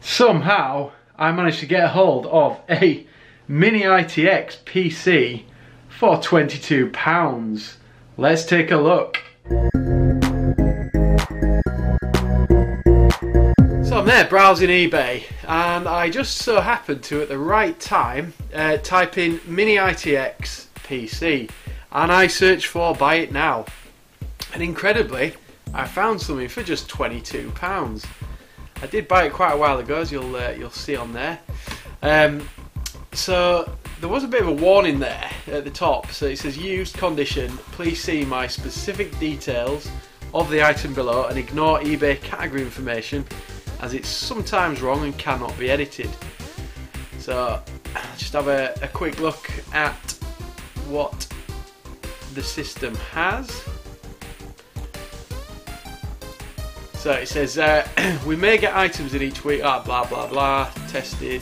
Somehow I managed to get a hold of a Mini-ITX PC for £22. Let's take a look. So I'm there browsing eBay, and I just so happened to at the right time type in Mini-ITX PC, and I searched for buy it now, and incredibly I found something for just £22. I did buy it quite a while ago, as you'll see on there. So there was a bit of a warning there at the top. So it says used condition, please see my specific details of the item below and ignore eBay category information as it's sometimes wrong and cannot be edited. So just have a quick look at what the system has. So it says, we may get items in each week, blah blah blah, tested.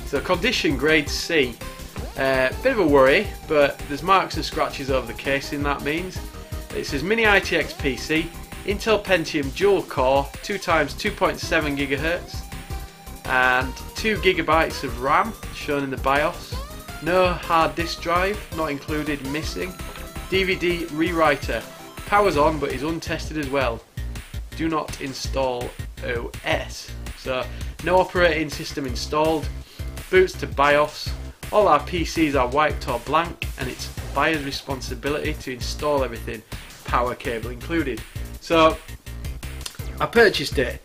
So condition grade C. Bit of a worry, but there's marks and scratches over the casing, that means. It says Mini-ITX PC, Intel Pentium dual core, 2x 2.7 GHz, and 2 GB of RAM, shown in the BIOS. No hard disk drive, not included, missing. DVD rewriter, power's on but is untested as well. Do not install OS. So no operating system installed, boots to BIOS, all our PCs are wiped or blank, and it's buyer's responsibility to install everything, power cable included. So I purchased it,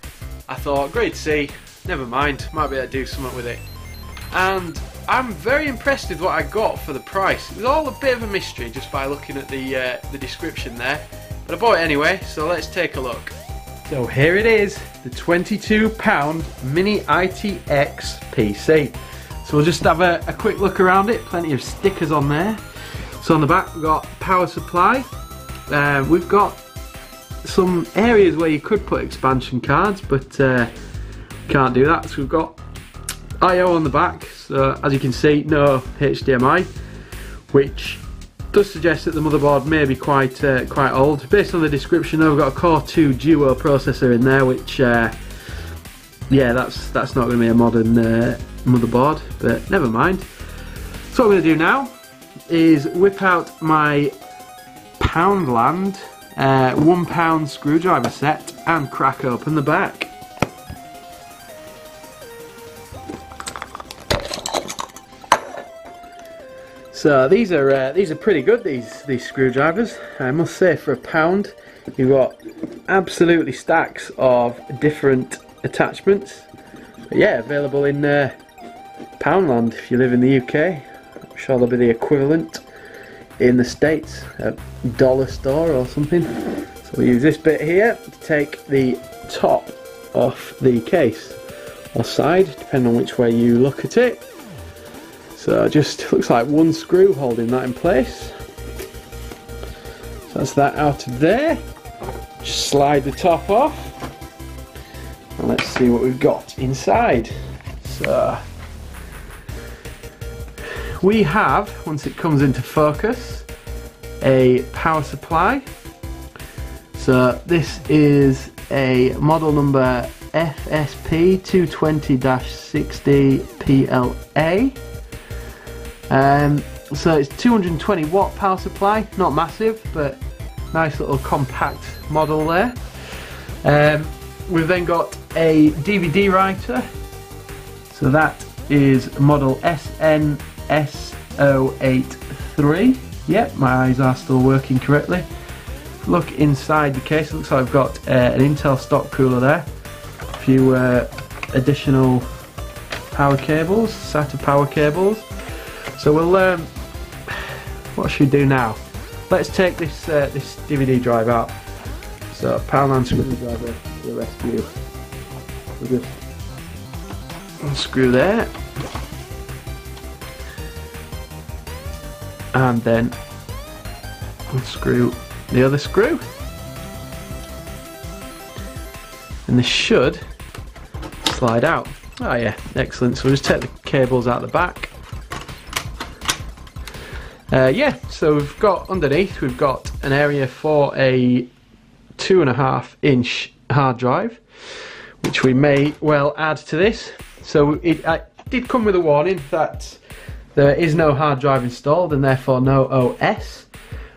I thought grade C, never mind, might be able to do something with it, and I'm very impressed with what I got for the price. It was all a bit of a mystery just by looking at the description there, but I bought it anyway, so let's take a look. So here it is, the £22 Mini-ITX PC. So we'll just have a quick look around it, plenty of stickers on there. So on the back we've got power supply, we've got some areas where you could put expansion cards, but can't do that. So we've got I/O on the back, so as you can see no HDMI, which does suggest that the motherboard may be quite old. Based on the description though, we've got a Core 2 Duo processor in there, which yeah, that's not going to be a modern motherboard, but never mind. So what I'm going to do now is whip out my Poundland £1 screwdriver set and crack open the back. So these are pretty good, these screwdrivers, I must say. For £1 you've got absolutely stacks of different attachments. But yeah, available in Poundland if you live in the UK. I'm sure there'll be the equivalent in the States, a dollar store or something. So we use this bit here to take the top off the case, or side, depending on which way you look at it. So just looks like one screw holding that in place. So that's that out of there. Just slide the top off. And let's see what we've got inside. So we have, once it comes into focus, a power supply. So this is a model number FSP 220-60 PLA. So it's 220 watt power supply, not massive, but nice little compact model there. We've then got a DVD writer, so that is model SNS083. Yep, my eyes are still working correctly. Look inside the case, it looks like I've got an Intel stock cooler there, a few additional power cables, SATA power cables. So we'll, what should we do now? Let's take this this DVD drive out. So Poundland screwdriver to the rescue. We'll just unscrew there, and then unscrew the other screw, and this should slide out. Oh yeah, excellent. So we'll just take the cables out the back. Yeah, so we've got underneath, we've got an area for a 2.5 inch hard drive. which we may well add to this. So it did come with a warning that there is no hard drive installed and therefore no OS.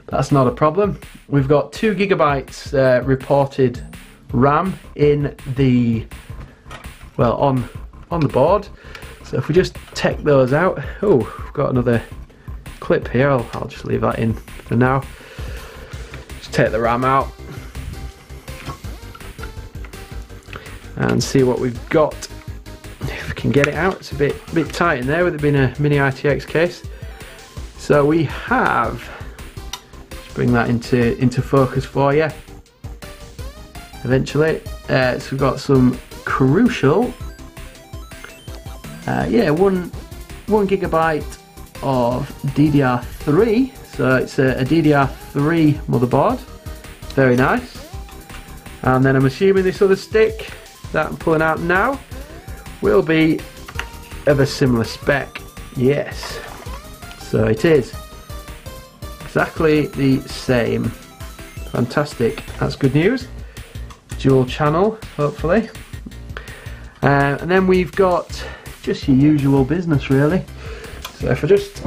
That's not a problem. We've got 2 GB reported RAM in the, well, on the board. So if we just take those out, oh, we've got another clip here. I'll just leave that in for now. Just take the RAM out and see what we've got. If we can get it out, it's a bit tight in there with it being a Mini-ITX case. So we have, let's bring that into focus for you eventually. So we've got some crucial, yeah, one gigabyte of DDR3. So it's a DDR3 motherboard, very nice. And then I'm assuming this other stick that I'm pulling out now will be of a similar spec. Yes, so it is exactly the same. Fantastic, that's good news. Dual channel, hopefully. And then we've got just your usual business really. So if I just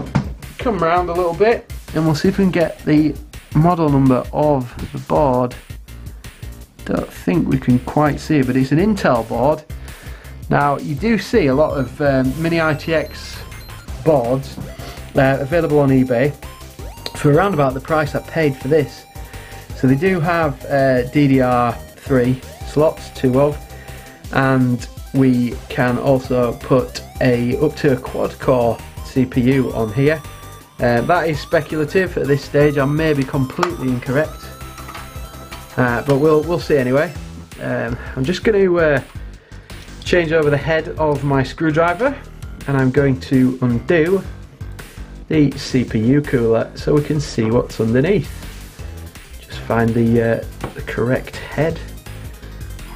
come around a little bit and we'll see if we can get the model number of the board. Don't think we can quite see it, but it's an Intel board. Now you do see a lot of Mini-ITX boards available on eBay for around about the price I paid for this. So they do have DDR3 slots, 2 of, and we can also put up to a quad-core CPU on here. That is speculative at this stage. I may be completely incorrect, but we'll see anyway. I'm just going to change over the head of my screwdriver, and I'm going to undo the CPU cooler so we can see what's underneath. Just find the correct head.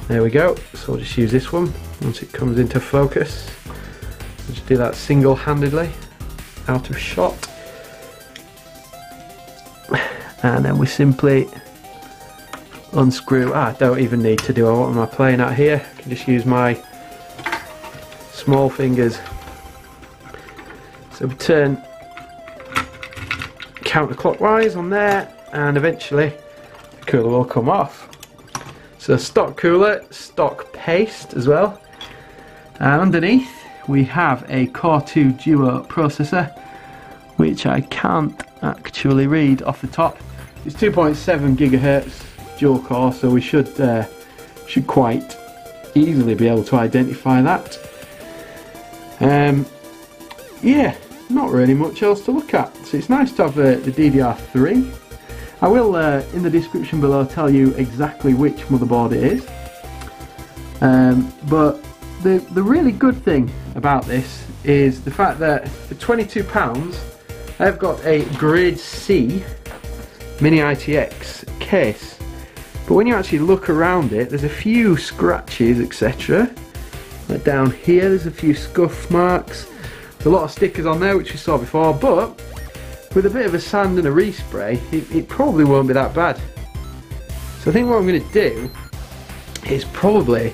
There we go. So we'll just use this one once it comes into focus. We'll just do that single-handedly, out of shot, and then we simply unscrew. I don't even need to do what am I playing at here. I can just use my small fingers. So we turn counterclockwise on there, and eventually the cooler will come off. So stock cooler, stock paste as well, and underneath we have a Core 2 Duo processor, which I can't actually read off the top. It's 2.7 gigahertz dual core, so we should quite easily be able to identify that. Yeah, not really much else to look at. So it's nice to have the DDR3. I will in the description below tell you exactly which motherboard it is. But the really good thing about this is the fact that for £22 I've got a grade C Mini-ITX case. But when you actually look around it, there's a few scratches, etc. Like down here, there's a few scuff marks. There's a lot of stickers on there, which we saw before, but with a bit of a sand and a respray, it probably won't be that bad. So I think what I'm going to do is probably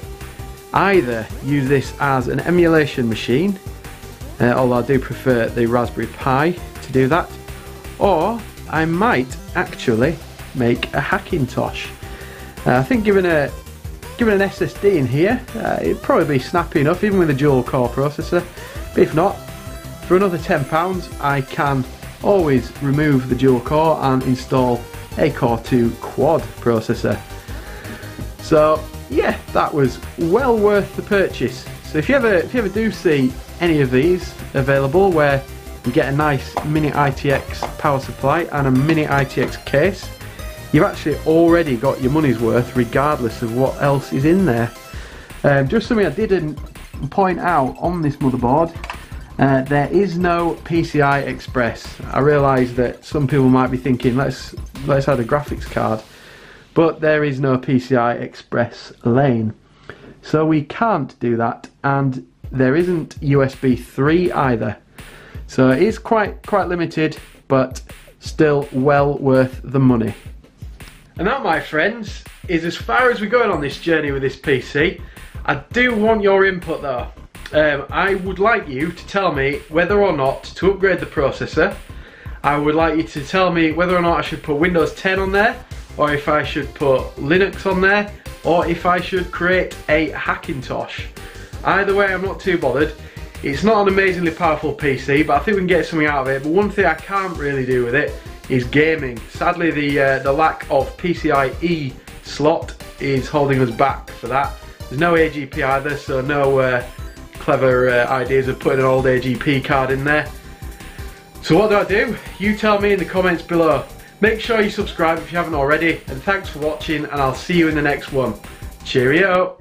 either use this as an emulation machine, although I do prefer the Raspberry Pi to do that, or I might actually make a Hackintosh. I think given an SSD in here, it'd probably be snappy enough, even with a dual core processor. But if not, for another £10 I can always remove the dual core and install a Core 2 quad processor. So yeah, that was well worth the purchase. So if you ever do see any of these available where you get a nice Mini-ITX power supply and a Mini-ITX case, you've actually already got your money's worth regardless of what else is in there. Just something I didn't point out on this motherboard, there is no PCI Express. I realise that some people might be thinking let's add a graphics card, but there is no PCI Express lane, so we can't do that, and there isn't USB 3 either. So it is quite limited, but still well worth the money. And that, my friends, is as far as we're going on this journey with this PC. I do want your input though. I would like you to tell me whether or not to upgrade the processor. I would like you to tell me whether or not I should put Windows 10 on there, or if I should put Linux on there, or if I should create a Hackintosh. Either way, I'm not too bothered. It's not an amazingly powerful PC, but I think we can get something out of it. But one thing I can't really do with it is gaming. Sadly, the lack of PCIe slot is holding us back for that. There's no AGP either, so no clever ideas of putting an old AGP card in there. So what do? You tell me in the comments below. Make sure you subscribe if you haven't already, and thanks for watching, and I'll see you in the next one. Cheerio!